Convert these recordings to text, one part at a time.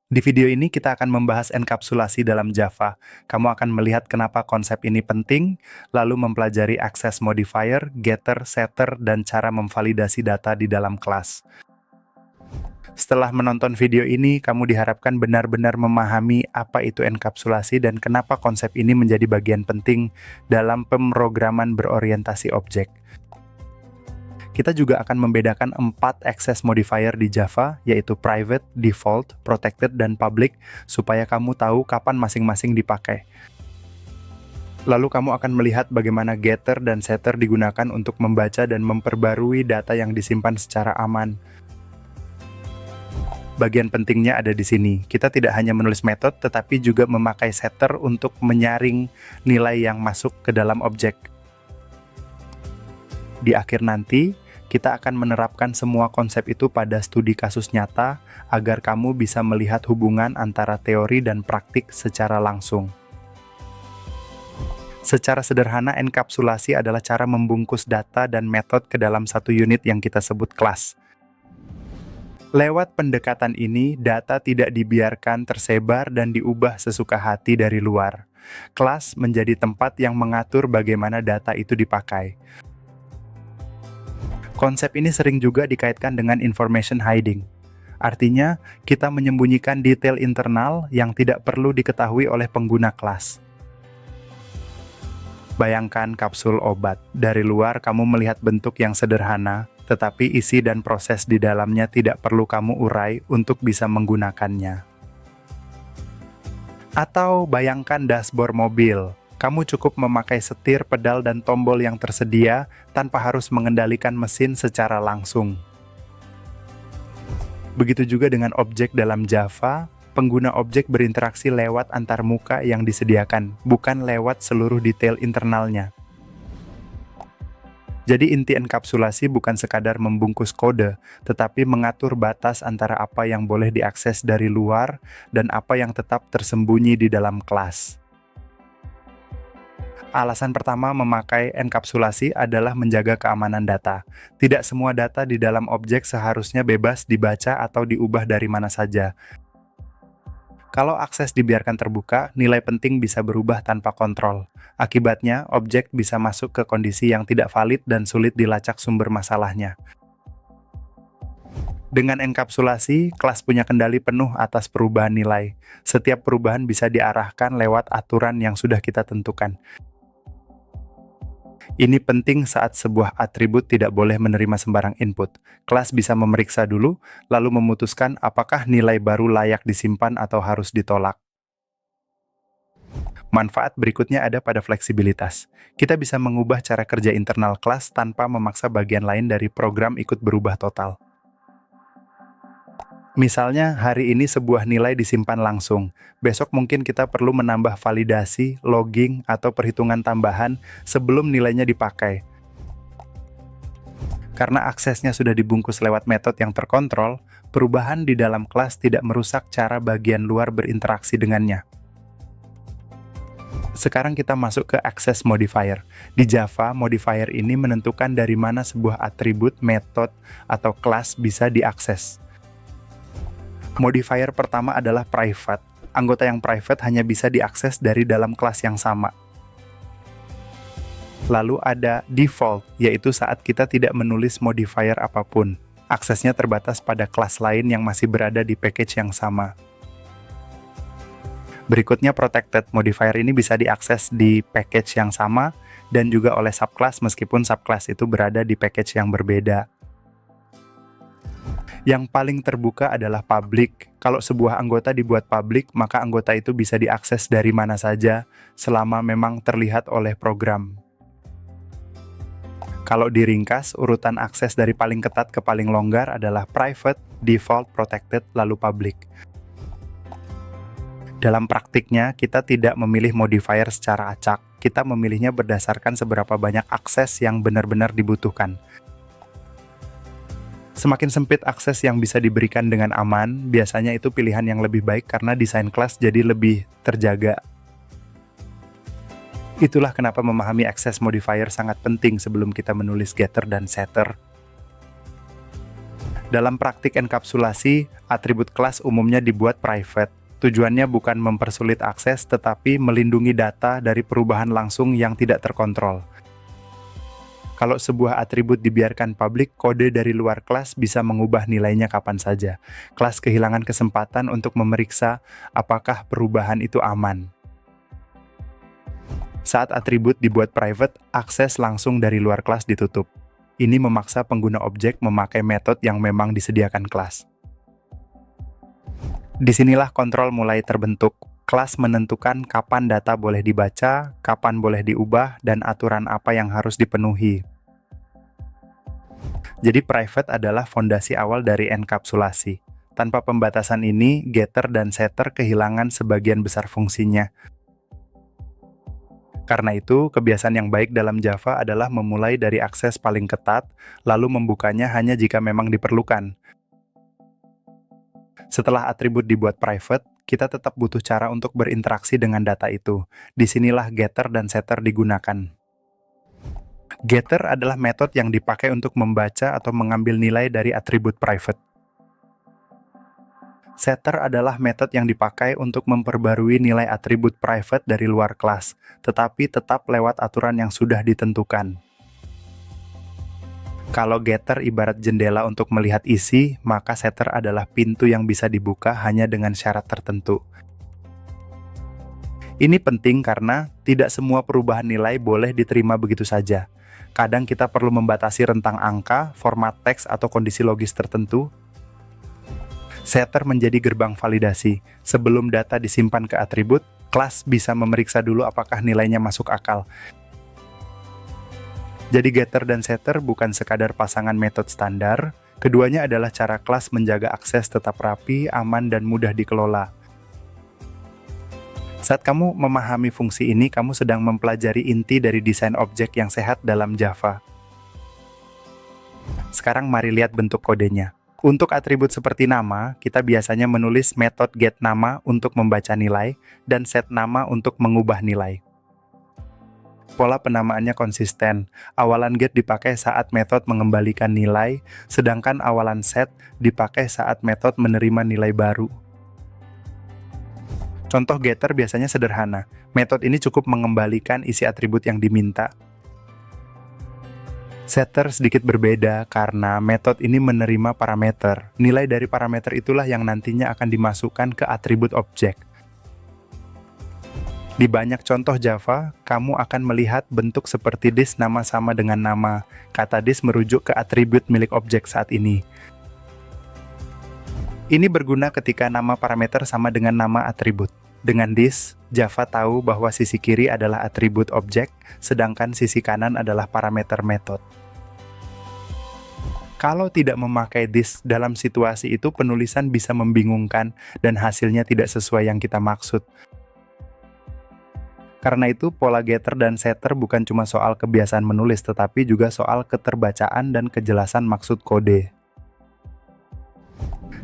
Di video ini kita akan membahas enkapsulasi dalam Java. Kamu akan melihat kenapa konsep ini penting, lalu mempelajari access modifier, getter, setter, dan cara memvalidasi data di dalam kelas. Setelah menonton video ini, kamu diharapkan benar-benar memahami apa itu enkapsulasi dan kenapa konsep ini menjadi bagian penting dalam pemrograman berorientasi objek. Kita juga akan membedakan 4 access modifier di Java, yaitu private, default, protected, dan public, supaya kamu tahu kapan masing-masing dipakai. Lalu kamu akan melihat bagaimana getter dan setter digunakan untuk membaca dan memperbarui data yang disimpan secara aman. Bagian pentingnya ada di sini. Kita tidak hanya menulis metode, tetapi juga memakai setter untuk menyaring nilai yang masuk ke dalam objek. Di akhir nanti, kita akan menerapkan semua konsep itu pada studi kasus nyata agar kamu bisa melihat hubungan antara teori dan praktik secara langsung. Secara sederhana, enkapsulasi adalah cara membungkus data dan metode ke dalam satu unit yang kita sebut kelas. Lewat pendekatan ini, data tidak dibiarkan tersebar dan diubah sesuka hati dari luar. Kelas menjadi tempat yang mengatur bagaimana data itu dipakai. Konsep ini sering juga dikaitkan dengan information hiding. Artinya, kita menyembunyikan detail internal yang tidak perlu diketahui oleh pengguna kelas. Bayangkan kapsul obat. Dari luar, kamu melihat bentuk yang sederhana, tetapi isi dan proses di dalamnya tidak perlu kamu urai untuk bisa menggunakannya. Atau bayangkan dashboard mobil. Kamu cukup memakai setir, pedal, dan tombol yang tersedia tanpa harus mengendalikan mesin secara langsung. Begitu juga dengan objek dalam Java, pengguna objek berinteraksi lewat antarmuka yang disediakan, bukan lewat seluruh detail internalnya. Jadi inti enkapsulasi bukan sekadar membungkus kode, tetapi mengatur batas antara apa yang boleh diakses dari luar dan apa yang tetap tersembunyi di dalam kelas. Alasan pertama memakai enkapsulasi adalah menjaga keamanan data. Tidak semua data di dalam objek seharusnya bebas dibaca atau diubah dari mana saja. Kalau akses dibiarkan terbuka, nilai penting bisa berubah tanpa kontrol. Akibatnya, objek bisa masuk ke kondisi yang tidak valid dan sulit dilacak sumber masalahnya. Dengan enkapsulasi, kelas punya kendali penuh atas perubahan nilai. Setiap perubahan bisa diarahkan lewat aturan yang sudah kita tentukan. Ini penting saat sebuah atribut tidak boleh menerima sembarang input. Kelas bisa memeriksa dulu, lalu memutuskan apakah nilai baru layak disimpan atau harus ditolak. Manfaat berikutnya ada pada fleksibilitas. Kita bisa mengubah cara kerja internal kelas tanpa memaksa bagian lain dari program ikut berubah total. Misalnya, hari ini sebuah nilai disimpan langsung. Besok mungkin kita perlu menambah validasi, logging, atau perhitungan tambahan sebelum nilainya dipakai. Karena aksesnya sudah dibungkus lewat metode yang terkontrol, perubahan di dalam kelas tidak merusak cara bagian luar berinteraksi dengannya. Sekarang kita masuk ke access modifier. Di Java, modifier ini menentukan dari mana sebuah atribut, metode, atau kelas bisa diakses. Modifier pertama adalah private. Anggota yang private hanya bisa diakses dari dalam kelas yang sama. Lalu ada default, yaitu saat kita tidak menulis modifier apapun. Aksesnya terbatas pada kelas lain yang masih berada di package yang sama. Berikutnya protected. Modifier ini bisa diakses di package yang sama dan juga oleh subclass meskipun subclass itu berada di package yang berbeda. Yang paling terbuka adalah public. Kalau sebuah anggota dibuat public, maka anggota itu bisa diakses dari mana saja selama memang terlihat oleh program. Kalau diringkas, urutan akses dari paling ketat ke paling longgar adalah private, default, protected, lalu public. Dalam praktiknya, kita tidak memilih modifier secara acak. Kita memilihnya berdasarkan seberapa banyak akses yang benar-benar dibutuhkan. Semakin sempit akses yang bisa diberikan dengan aman, biasanya itu pilihan yang lebih baik karena desain kelas jadi lebih terjaga. Itulah kenapa memahami access modifier sangat penting sebelum kita menulis getter dan setter. Dalam praktik enkapsulasi, atribut kelas umumnya dibuat private. Tujuannya bukan mempersulit akses, tetapi melindungi data dari perubahan langsung yang tidak terkontrol. Kalau sebuah atribut dibiarkan publik, kode dari luar kelas bisa mengubah nilainya kapan saja. Kelas kehilangan kesempatan untuk memeriksa apakah perubahan itu aman. Saat atribut dibuat private, akses langsung dari luar kelas ditutup. Ini memaksa pengguna objek memakai metode yang memang disediakan kelas. Disinilah kontrol mulai terbentuk. Kelas menentukan kapan data boleh dibaca, kapan boleh diubah, dan aturan apa yang harus dipenuhi. Jadi private adalah fondasi awal dari enkapsulasi. Tanpa pembatasan ini, getter dan setter kehilangan sebagian besar fungsinya. Karena itu, kebiasaan yang baik dalam Java adalah memulai dari akses paling ketat, lalu membukanya hanya jika memang diperlukan. Setelah atribut dibuat private, kita tetap butuh cara untuk berinteraksi dengan data itu. Disinilah getter dan setter digunakan. Getter adalah metode yang dipakai untuk membaca atau mengambil nilai dari atribut private. Setter adalah metode yang dipakai untuk memperbarui nilai atribut private dari luar kelas, tetapi tetap lewat aturan yang sudah ditentukan. Kalau getter ibarat jendela untuk melihat isi, maka setter adalah pintu yang bisa dibuka hanya dengan syarat tertentu. Ini penting karena tidak semua perubahan nilai boleh diterima begitu saja. Kadang kita perlu membatasi rentang angka, format teks, atau kondisi logis tertentu. Setter menjadi gerbang validasi. Sebelum data disimpan ke atribut, kelas bisa memeriksa dulu apakah nilainya masuk akal. Jadi getter dan setter bukan sekadar pasangan metode standar, keduanya adalah cara kelas menjaga akses tetap rapi, aman, dan mudah dikelola. Saat kamu memahami fungsi ini, kamu sedang mempelajari inti dari desain objek yang sehat dalam Java. Sekarang mari lihat bentuk kodenya. Untuk atribut seperti nama, kita biasanya menulis metode getNama untuk membaca nilai, dan setNama untuk mengubah nilai. Pola penamaannya konsisten. Awalan get dipakai saat metode mengembalikan nilai, sedangkan awalan set dipakai saat metode menerima nilai baru. Contoh getter biasanya sederhana. Metode ini cukup mengembalikan isi atribut yang diminta. Setter sedikit berbeda karena metode ini menerima parameter. Nilai dari parameter itulah yang nantinya akan dimasukkan ke atribut objek. Di banyak contoh Java, kamu akan melihat bentuk seperti this nama sama dengan nama. Kata this merujuk ke atribut milik objek saat ini. Ini berguna ketika nama parameter sama dengan nama atribut. Dengan this, Java tahu bahwa sisi kiri adalah atribut objek, sedangkan sisi kanan adalah parameter metode. Kalau tidak memakai this dalam situasi itu, penulisan bisa membingungkan dan hasilnya tidak sesuai yang kita maksud. Karena itu, pola getter dan setter bukan cuma soal kebiasaan menulis, tetapi juga soal keterbacaan dan kejelasan maksud kode.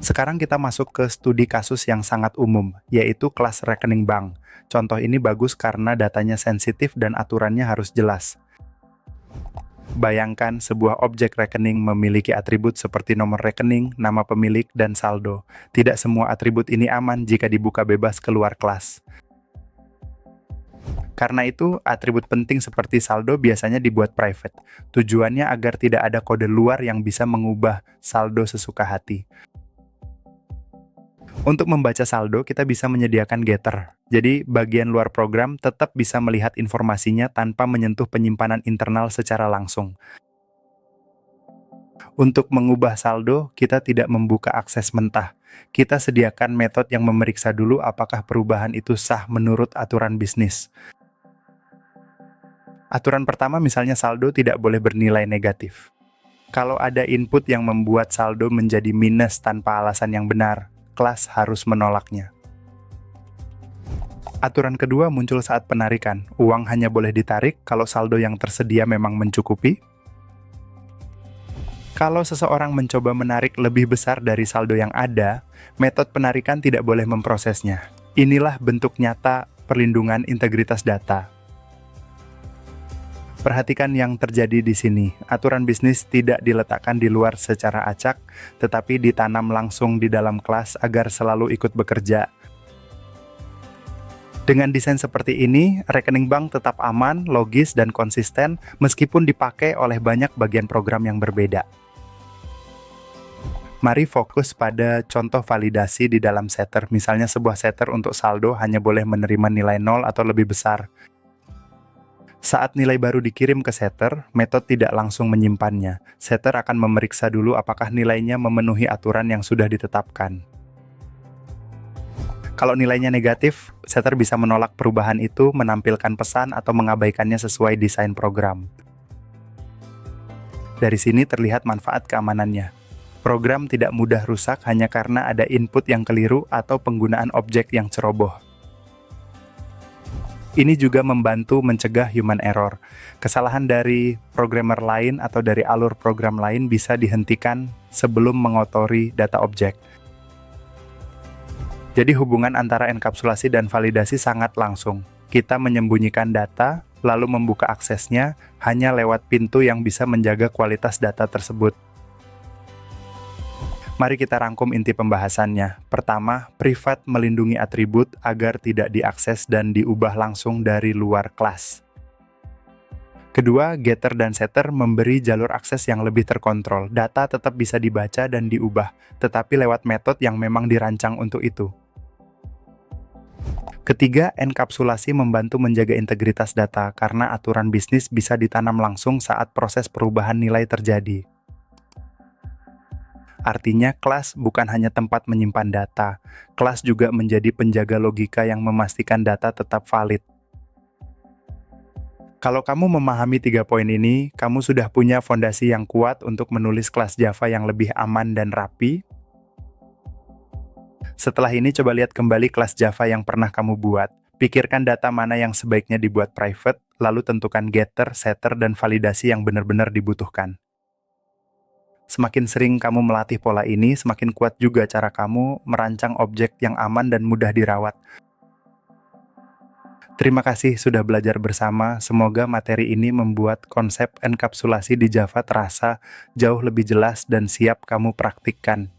Sekarang kita masuk ke studi kasus yang sangat umum, yaitu kelas rekening bank. Contoh ini bagus karena datanya sensitif dan aturannya harus jelas. Bayangkan sebuah objek rekening memiliki atribut seperti nomor rekening, nama pemilik, dan saldo. Tidak semua atribut ini aman jika dibuka bebas keluar kelas. Karena itu, atribut penting seperti saldo biasanya dibuat private. Tujuannya agar tidak ada kode luar yang bisa mengubah saldo sesuka hati. Untuk membaca saldo, kita bisa menyediakan getter. Jadi, bagian luar program tetap bisa melihat informasinya tanpa menyentuh penyimpanan internal secara langsung. Untuk mengubah saldo, kita tidak membuka akses mentah. Kita sediakan metode yang memeriksa dulu apakah perubahan itu sah menurut aturan bisnis. Aturan pertama misalnya saldo tidak boleh bernilai negatif. Kalau ada input yang membuat saldo menjadi minus tanpa alasan yang benar, kelas harus menolaknya. Aturan kedua muncul saat penarikan. Uang hanya boleh ditarik kalau saldo yang tersedia memang mencukupi. Kalau seseorang mencoba menarik lebih besar dari saldo yang ada, metode penarikan tidak boleh memprosesnya. Inilah bentuk nyata perlindungan integritas data. Perhatikan yang terjadi di sini. Aturan bisnis tidak diletakkan di luar secara acak, tetapi ditanam langsung di dalam kelas agar selalu ikut bekerja. Dengan desain seperti ini, rekening bank tetap aman, logis, dan konsisten meskipun dipakai oleh banyak bagian program yang berbeda. Mari fokus pada contoh validasi di dalam setter. Misalnya sebuah setter untuk saldo hanya boleh menerima nilai 0 atau lebih besar. Saat nilai baru dikirim ke setter, metode tidak langsung menyimpannya. Setter akan memeriksa dulu apakah nilainya memenuhi aturan yang sudah ditetapkan. Kalau nilainya negatif, setter bisa menolak perubahan itu, menampilkan pesan, atau mengabaikannya sesuai desain program. Dari sini terlihat manfaat keamanannya. Program tidak mudah rusak hanya karena ada input yang keliru atau penggunaan objek yang ceroboh. Ini juga membantu mencegah human error. Kesalahan dari programmer lain atau dari alur program lain bisa dihentikan sebelum mengotori data objek. Jadi hubungan antara enkapsulasi dan validasi sangat langsung. Kita menyembunyikan data, lalu membuka aksesnya hanya lewat pintu yang bisa menjaga kualitas data tersebut. Mari kita rangkum inti pembahasannya. Pertama, privat melindungi atribut agar tidak diakses dan diubah langsung dari luar kelas. Kedua, getter dan setter memberi jalur akses yang lebih terkontrol. Data tetap bisa dibaca dan diubah, tetapi lewat metode yang memang dirancang untuk itu. Ketiga, enkapsulasi membantu menjaga integritas data karena aturan bisnis bisa ditanam langsung saat proses perubahan nilai terjadi. Artinya, kelas bukan hanya tempat menyimpan data, kelas juga menjadi penjaga logika yang memastikan data tetap valid. Kalau kamu memahami 3 poin ini, kamu sudah punya fondasi yang kuat untuk menulis kelas Java yang lebih aman dan rapi. Setelah ini, coba lihat kembali kelas Java yang pernah kamu buat. Pikirkan data mana yang sebaiknya dibuat private, lalu tentukan getter, setter, dan validasi yang benar-benar dibutuhkan. Semakin sering kamu melatih pola ini, semakin kuat juga cara kamu merancang objek yang aman dan mudah dirawat. Terima kasih sudah belajar bersama. Semoga materi ini membuat konsep enkapsulasi di Java terasa jauh lebih jelas dan siap kamu praktikkan.